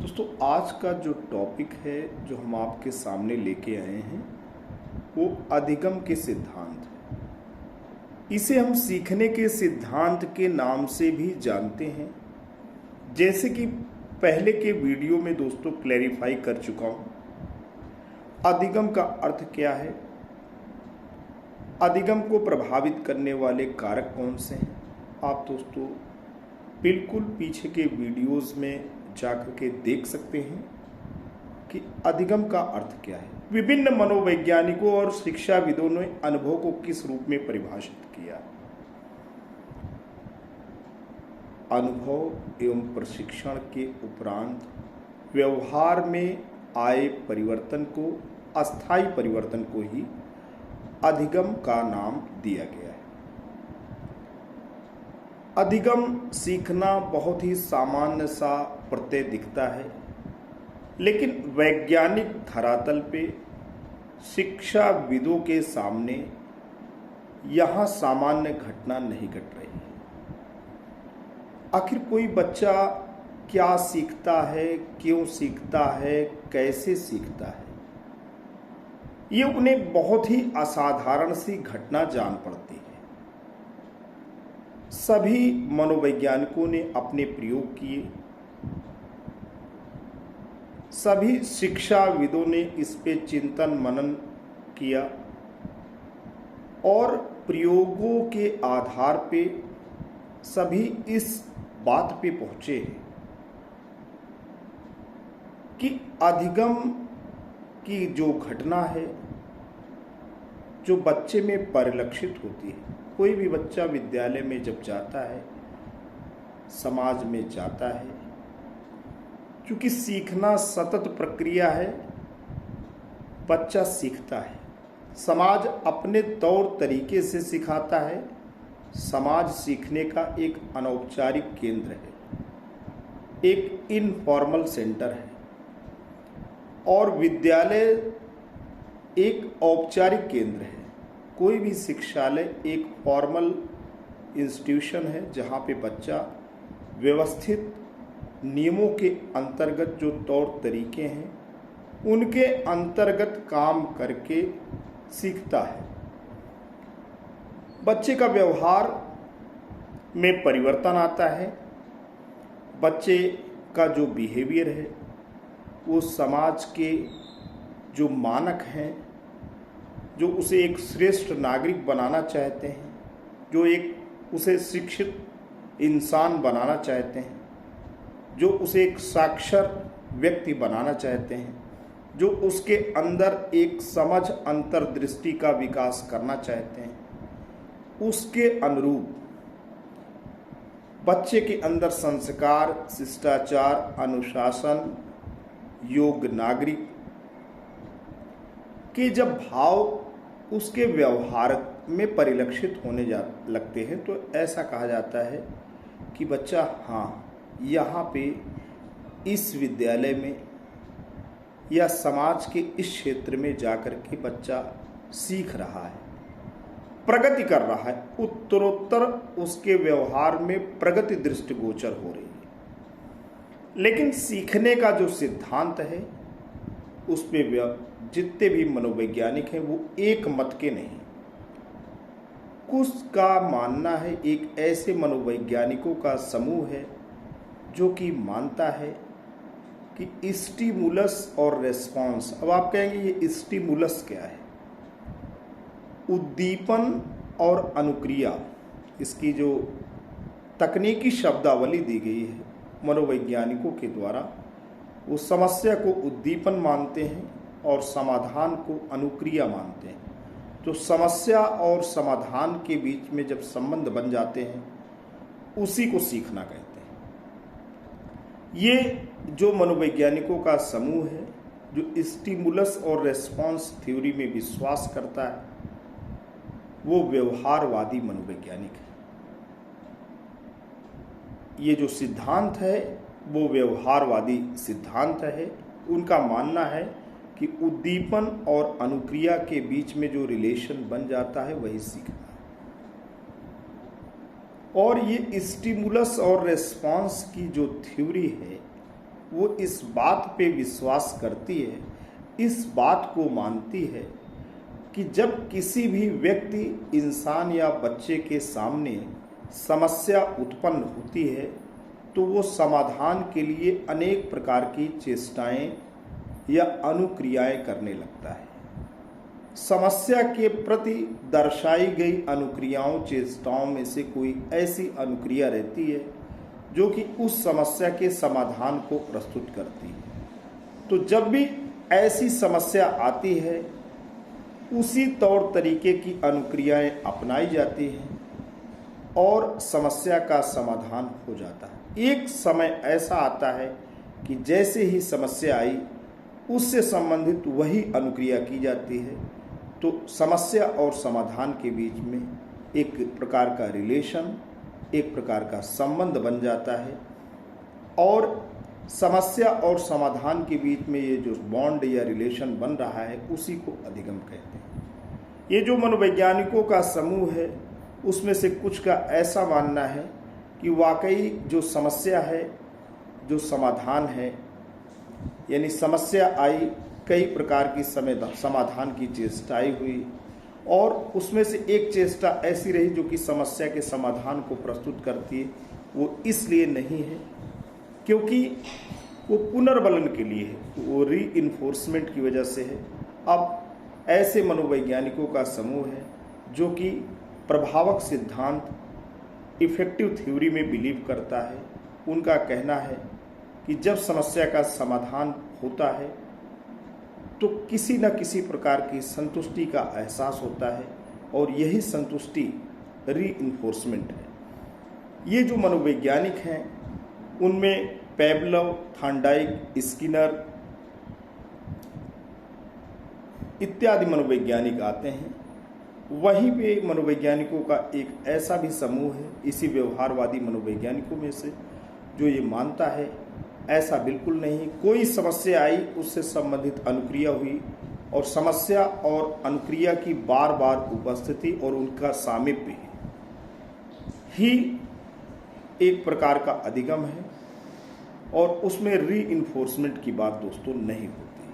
दोस्तों आज का जो टॉपिक है जो हम आपके सामने लेके आए हैं वो अधिगम के सिद्धांत है। इसे हम सीखने के सिद्धांत के नाम से भी जानते हैं। जैसे कि पहले के वीडियो में दोस्तों क्लैरिफाई कर चुका हूँ, अधिगम का अर्थ क्या है, अधिगम को प्रभावित करने वाले कारक कौन से हैं। आप दोस्तों बिल्कुल पीछे के वीडियोस में जाकर के देख सकते हैं कि अधिगम का अर्थ क्या है। विभिन्न मनोवैज्ञानिकों और शिक्षाविदों ने अनुभव को किस रूप में परिभाषित किया। अनुभव एवं प्रशिक्षण के उपरांत व्यवहार में आए परिवर्तन को, अस्थायी परिवर्तन को ही अधिगम का नाम दिया गया है। अधिगम सीखना बहुत ही सामान्य सा प्रत्यय दिखता है, लेकिन वैज्ञानिक धरातल पे शिक्षाविदों के सामने यहाँ सामान्य घटना नहीं घट रही है। आखिर कोई बच्चा क्या सीखता है, क्यों सीखता है, कैसे सीखता है, ये उन्हें बहुत ही असाधारण सी घटना जान पड़ती है। सभी मनोवैज्ञानिकों ने अपने प्रयोग किए, सभी शिक्षाविदों ने इस पे चिंतन मनन किया और प्रयोगों के आधार पे सभी इस बात पे पहुंचे हैं कि अधिगम की जो घटना है जो बच्चे में परिलक्षित होती है। कोई भी बच्चा विद्यालय में जब जाता है, समाज में जाता है, क्योंकि सीखना सतत प्रक्रिया है, बच्चा सीखता है। समाज अपने तौर तरीके से सिखाता है। समाज सीखने का एक अनौपचारिक केंद्र है, एक इनफॉर्मल सेंटर है, और विद्यालय एक औपचारिक केंद्र है। कोई भी शिक्षालय एक फॉर्मल इंस्टीट्यूशन है जहाँ पे बच्चा व्यवस्थित नियमों के अंतर्गत जो तौर तरीके हैं उनके अंतर्गत काम करके सीखता है। बच्चे का व्यवहार में परिवर्तन आता है। बच्चे का जो बिहेवियर है वो समाज के जो मानक हैं, जो उसे एक श्रेष्ठ नागरिक बनाना चाहते हैं, जो एक उसे शिक्षित इंसान बनाना चाहते हैं, जो उसे एक साक्षर व्यक्ति बनाना चाहते हैं, जो उसके अंदर एक समझ अंतर्दृष्टि का विकास करना चाहते हैं, उसके अनुरूप बच्चे के अंदर संस्कार, शिष्टाचार, अनुशासन, योग्य नागरिक के जब भाव उसके व्यवहार में परिलक्षित होने लगते हैं तो ऐसा कहा जाता है कि बच्चा यहाँ पे इस विद्यालय में या समाज के इस क्षेत्र में जाकर के बच्चा सीख रहा है, प्रगति कर रहा है, उत्तरोत्तर उसके व्यवहार में प्रगति दृष्टिगोचर हो रही है। लेकिन सीखने का जो सिद्धांत है उस पे जितने भी मनोवैज्ञानिक हैं वो एक मत के नहीं। कुछ का मानना है, एक ऐसे मनोवैज्ञानिकों का समूह है जो कि मानता है कि स्टिमुलस और रेस्पॉन्स। अब आप कहेंगे ये स्टिमुलस क्या है? उद्दीपन और अनुक्रिया, इसकी जो तकनीकी शब्दावली दी गई है मनोवैज्ञानिकों के द्वारा, वो समस्या को उद्दीपन मानते हैं और समाधान को अनुक्रिया मानते हैं। तो समस्या और समाधान के बीच में जब संबंध बन जाते हैं उसी को सीखना कहते हैं। ये जो मनोवैज्ञानिकों का समूह है जो स्टिमुलस और रेस्पॉन्स थ्योरी में विश्वास करता है वो व्यवहारवादी मनोवैज्ञानिक है। ये जो सिद्धांत है वो व्यवहारवादी सिद्धांत है। उनका मानना है कि उद्दीपन और अनुक्रिया के बीच में जो रिलेशन बन जाता है वही सीखना है। और ये स्टिमुलस और रेस्पॉन्स की जो थ्योरी है वो इस बात पे विश्वास करती है, इस बात को मानती है कि जब किसी भी व्यक्ति, इंसान या बच्चे के सामने समस्या उत्पन्न होती है तो वो समाधान के लिए अनेक प्रकार की चेष्टाएं या अनुक्रियाएं करने लगता है। समस्या के प्रति दर्शाई गई अनुक्रियाओं, चेष्टाओं में से कोई ऐसी अनुक्रिया रहती है जो कि उस समस्या के समाधान को प्रस्तुत करती है। तो जब भी ऐसी समस्या आती है, उसी तौर तरीके की अनुक्रियाएं अपनाई जाती हैं और समस्या का समाधान हो जाता है। एक समय ऐसा आता है कि जैसे ही समस्या आई, उससे संबंधित वही अनुक्रिया की जाती है, तो समस्या और समाधान के बीच में एक प्रकार का रिलेशन, एक प्रकार का संबंध बन जाता है और समस्या और समाधान के बीच में ये जो बॉन्ड या रिलेशन बन रहा है, उसी को अधिगम कहते हैं। ये जो मनोवैज्ञानिकों का समूह है, उसमें से कुछ का ऐसा मानना है कि वाकई जो समस्या है, जो समाधान है, यानी समस्या आई, कई प्रकार की समाधान की चेष्टाएं हुई और उसमें से एक चेष्टा ऐसी रही जो कि समस्या के समाधान को प्रस्तुत करती है। वो इसलिए नहीं है क्योंकि वो पुनर्बलन के लिए है, वो रीइंफोर्समेंट की वजह से है। अब ऐसे मनोवैज्ञानिकों का समूह है जो कि प्रभावक सिद्धांत, इफेक्टिव थ्योरी में बिलीव करता है। उनका कहना है कि जब समस्या का समाधान होता है तो किसी न किसी प्रकार की संतुष्टि का एहसास होता है और यही संतुष्टि रीइंफोर्समेंट है। ये जो मनोवैज्ञानिक हैं, उनमें पेवलोव, थॉर्नडाइक, स्किनर इत्यादि मनोवैज्ञानिक आते हैं। वहीं पे मनोवैज्ञानिकों का एक ऐसा भी समूह है, इसी व्यवहारवादी मनोवैज्ञानिकों में से, जो ये मानता है ऐसा बिल्कुल नहीं, कोई समस्या आई, उससे संबंधित अनुक्रिया हुई और समस्या और अनुक्रिया की बार बार उपस्थिति और उनका सामीप्य ही एक प्रकार का अधिगम है और उसमें रीइंफोर्समेंट की बात दोस्तों नहीं होती।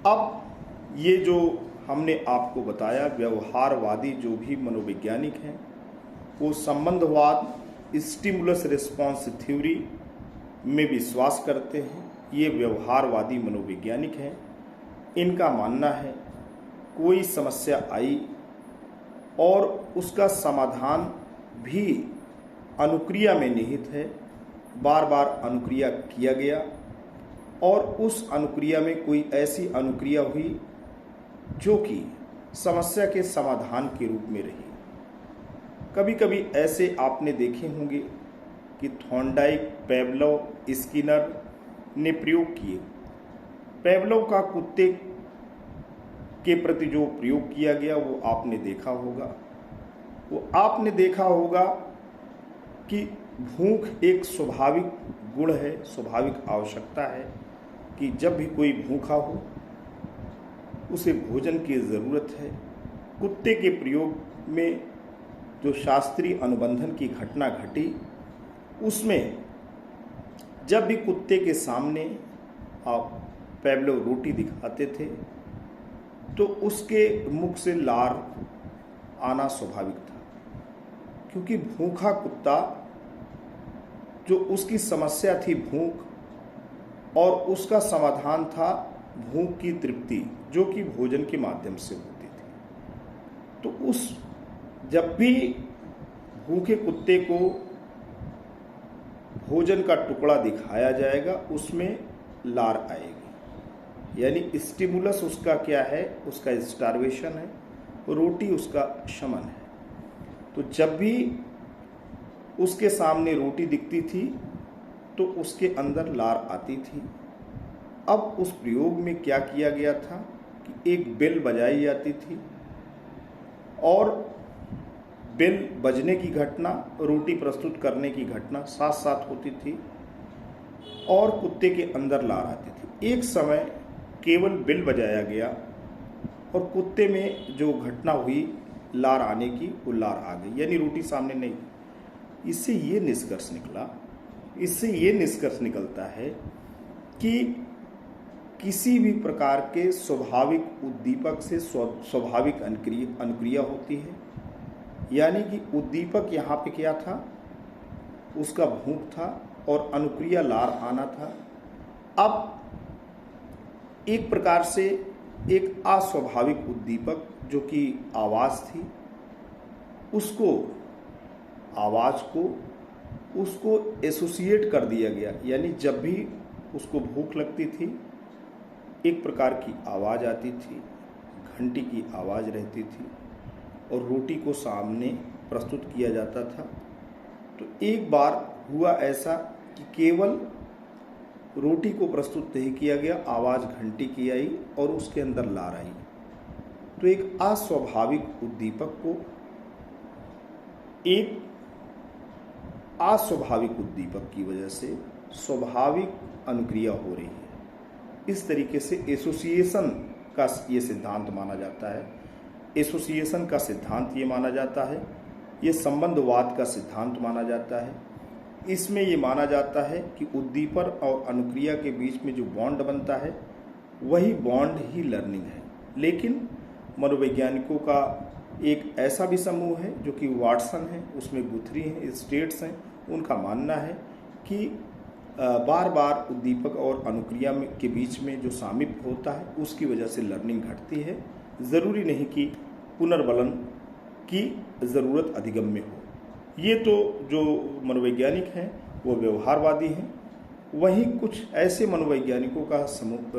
अब ये जो हमने आपको बताया, व्यवहारवादी जो भी मनोवैज्ञानिक हैं, वो संबंधवाद, स्टिमुलस रिस्पॉन्स थ्योरी में विश्वास करते हैं। ये व्यवहारवादी मनोवैज्ञानिक हैं। इनका मानना है कोई समस्या आई और उसका समाधान भी अनुक्रिया में निहित है, बार बार अनुक्रिया किया गया और उस अनुक्रिया में कोई ऐसी अनुक्रिया हुई जो कि समस्या के समाधान के रूप में रही। कभी कभी ऐसे आपने देखे होंगे कि थॉर्नडाइक, पेवलोव, स्किनर ने प्रयोग किए। पेवलोव का कुत्ते के प्रति जो प्रयोग किया गया वो आपने देखा होगा। वो आपने देखा होगा कि भूख एक स्वाभाविक गुण है, स्वाभाविक आवश्यकता है कि जब भी कोई भूखा हो उसे भोजन की ज़रूरत है। कुत्ते के प्रयोग में जो शास्त्रीय अनुबंधन की घटना घटी, उसमें जब भी कुत्ते के सामने आप पेवलोव रोटी दिखाते थे तो उसके मुख से लार आना स्वाभाविक था, क्योंकि भूखा कुत्ता, जो उसकी समस्या थी भूख, और उसका समाधान था भूख की तृप्ति, जो कि भोजन के माध्यम से होती थी। तो उस जब भी भूखे कुत्ते को भोजन का टुकड़ा दिखाया जाएगा, उसमें लार आएगी, यानी स्टिमुलस उसका क्या है, उसका स्टार्वेशन है, रोटी उसका शमन है। तो जब भी उसके सामने रोटी दिखती थी तो उसके अंदर लार आती थी। अब उस प्रयोग में क्या किया गया था कि एक बेल बजाई जाती थी और बेल बजने की घटना, रोटी प्रस्तुत करने की घटना साथ साथ होती थी और कुत्ते के अंदर लार आती थी। एक समय केवल बेल बजाया गया और कुत्ते में जो घटना हुई लार आने की, वो लार आ गई, यानी रोटी सामने नहीं। इससे ये निष्कर्ष निकला इससे ये निष्कर्ष निकलता है कि किसी भी प्रकार के स्वाभाविक उद्दीपक से स्वाभाविक अनुक्रिया होती है। यानी कि उद्दीपक यहाँ पे क्या था, उसका भूख था और अनुक्रिया लार आना था। अब एक प्रकार से एक अस्वाभाविक उद्दीपक जो कि आवाज़ थी, उसको एसोसिएट कर दिया गया। यानी जब भी उसको भूख लगती थी, एक प्रकार की आवाज़ आती थी, घंटी की आवाज़ रहती थी और रोटी को सामने प्रस्तुत किया जाता था। तो एक बार हुआ ऐसा कि केवल रोटी को प्रस्तुत नहीं किया गया, आवाज़ घंटी की आई और उसके अंदर लार आई। तो एक अस्वाभाविक उद्दीपक को एक अस्वाभाविक उद्दीपक की वजह से स्वाभाविक अनुक्रिया हो रही है। इस तरीके से एसोसिएशन का ये सिद्धांत माना जाता है। एसोसिएशन का सिद्धांत ये माना जाता है, ये संबंधवाद का सिद्धांत माना जाता है। इसमें ये माना जाता है कि उद्दीपक और अनुक्रिया के बीच में जो बॉन्ड बनता है वही बॉन्ड ही लर्निंग है। लेकिन मनोवैज्ञानिकों का एक ऐसा भी समूह है जो कि वाटसन है, उसमें गुथरी हैं, स्टेट्स हैं। उनका मानना है कि बार बार उद्दीपक और अनुक्रिया के बीच में जो सामीप्य होता है उसकी वजह से लर्निंग घटती है। ज़रूरी नहीं कि पुनर्बलन की ज़रूरत अधिगम्य हो। ये तो जो मनोवैज्ञानिक हैं वो व्यवहारवादी हैं। वहीं कुछ ऐसे मनोवैज्ञानिकों का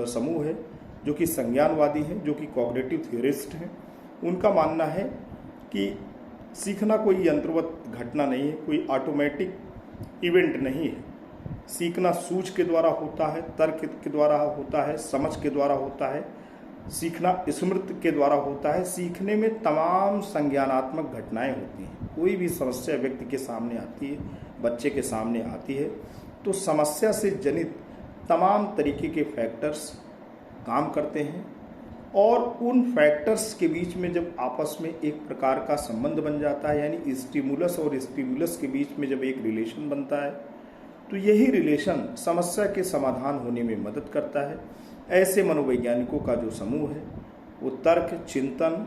समूह है जो कि संज्ञानवादी हैं, जो कि कॉग्निटिव थियरिस्ट हैं। उनका मानना है कि सीखना कोई यंत्रवत घटना नहीं है, कोई ऑटोमेटिक इवेंट नहीं है। सीखना सूझ के द्वारा होता है, तर्क के द्वारा होता है, समझ के द्वारा होता है, सीखना स्मृति के द्वारा होता है। सीखने में तमाम संज्ञानात्मक घटनाएं होती हैं। कोई भी समस्या व्यक्ति के सामने आती है, बच्चे के सामने आती है, तो समस्या से जनित तमाम तरीके के फैक्टर्स काम करते हैं और उन फैक्टर्स के बीच में जब आपस में एक प्रकार का संबंध बन जाता है, यानी स्टिमुलस और स्टिमुलस के बीच में जब एक रिलेशन बनता है, तो यही रिलेशन समस्या के समाधान होने में मदद करता है। ऐसे मनोवैज्ञानिकों का जो समूह है वो तर्क, चिंतन,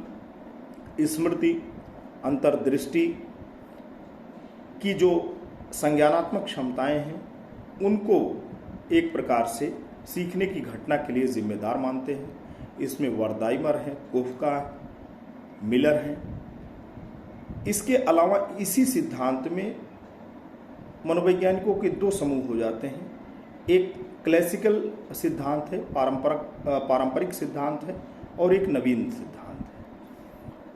स्मृति, अंतर्दृष्टि की जो संज्ञानात्मक क्षमताएं हैं उनको एक प्रकार से सीखने की घटना के लिए जिम्मेदार मानते हैं। इसमें वर्दाइमर हैं, कोफका, मिलर हैं। इसके अलावा इसी सिद्धांत में मनोवैज्ञानिकों के दो समूह हो जाते हैं। एक क्लासिकल सिद्धांत है, पारंपरिक सिद्धांत है, और एक नवीन सिद्धांत है।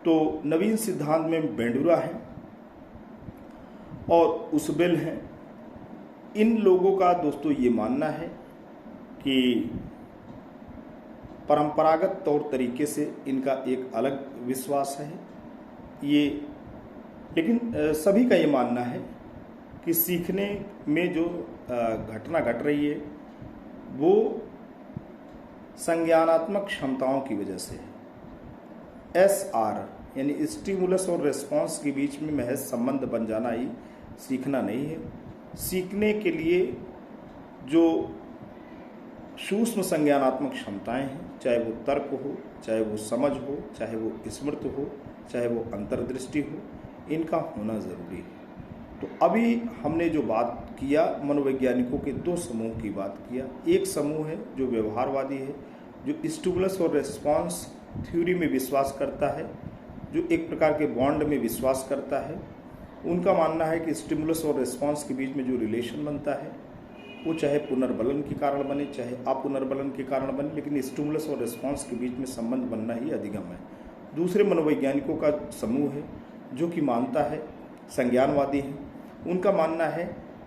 तो नवीन सिद्धांत में बेंडुरा है और उसबेल हैं। इन लोगों का दोस्तों ये मानना है कि परंपरागत तौर तरीके से इनका एक अलग विश्वास है ये, लेकिन सभी का ये मानना है कि सीखने में जो घटना घट रही है वो संज्ञानात्मक क्षमताओं की वजह से है। SR यानी स्टिमुलस और रिस्पॉन्स के बीच में महज संबंध बन जाना ही सीखना नहीं है। सीखने के लिए जो सूक्ष्म संज्ञानात्मक क्षमताएं हैं, चाहे वो तर्क हो, चाहे वो समझ हो, चाहे वो स्मृति हो, चाहे वो अंतर्दृष्टि हो, इनका होना ज़रूरी है। तो अभी हमने जो बात किया, मनोवैज्ञानिकों के दो समूह की बात किया। एक समूह है जो व्यवहारवादी है, जो स्टिमुलस और रिस्पॉन्स थ्योरी में विश्वास करता है, जो एक प्रकार के बॉन्ड में विश्वास करता है। उनका मानना है कि स्टिमुलस और रिस्पॉन्स के बीच में जो रिलेशन बनता है वो चाहे पुनर्बलन के कारण बने, चाहे अपुनर्बलन के कारण बने, लेकिन स्टिमुलस और रिस्पॉन्स के बीच में संबंध बनना ही अधिगम है। दूसरे मनोवैज्ञानिकों का समूह है जो कि मानता है, संज्ञानवादी हैं। उनका मानना है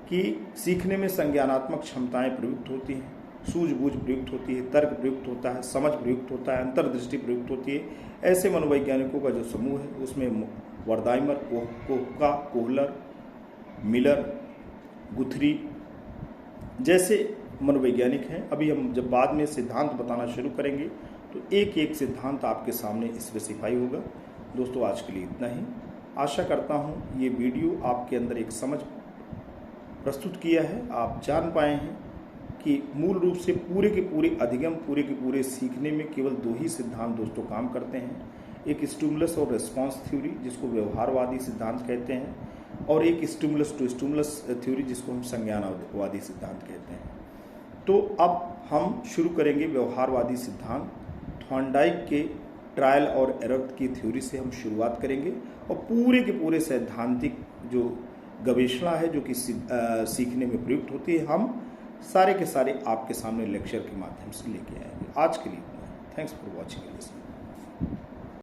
कि सीखने में संज्ञानात्मक क्षमताएं प्रयुक्त होती हैं, सूझबूझ प्रयुक्त होती है, तर्क प्रयुक्त होता है, समझ प्रयुक्त होता है, अंतर्दृष्टि प्रयुक्त होती है। ऐसे मनोवैज्ञानिकों का जो समूह है उसमें वर्दाइमर, कोफका, कोहलर, मिलर, गुथरी जैसे मनोवैज्ञानिक हैं। अभी हम जब बाद में सिद्धांत बताना शुरू करेंगे तो एक एक सिद्धांत आपके सामने स्पेसिफाई होगा। दोस्तों आज के लिए इतना ही। आशा करता हूँ ये वीडियो आपके अंदर एक समझ प्रस्तुत किया है। आप जान पाए हैं कि मूल रूप से पूरे के पूरे अधिगम, पूरे के पूरे सीखने में केवल 2 ही सिद्धांत दोस्तों काम करते हैं। एक स्टिमुलस और रिस्पॉन्स थ्योरी, जिसको व्यवहारवादी सिद्धांत कहते हैं, और एक स्टिमुलस टू स्टिमुलस थ्योरी, जिसको हम संज्ञानवादी सिद्धांत कहते हैं। तो अब हम शुरू करेंगे व्यवहारवादी सिद्धांत। थॉर्नडाइक के ट्रायल और एरर की थ्योरी से हम शुरुआत करेंगे और पूरे के पूरे सैद्धांतिक जो गवेषणा है जो कि सीखने में प्रयुक्त होती है, हम सारे के सारे आपके सामने लेक्चर के माध्यम से लेके आएंगे। आज के लिए thanks for watching and listening.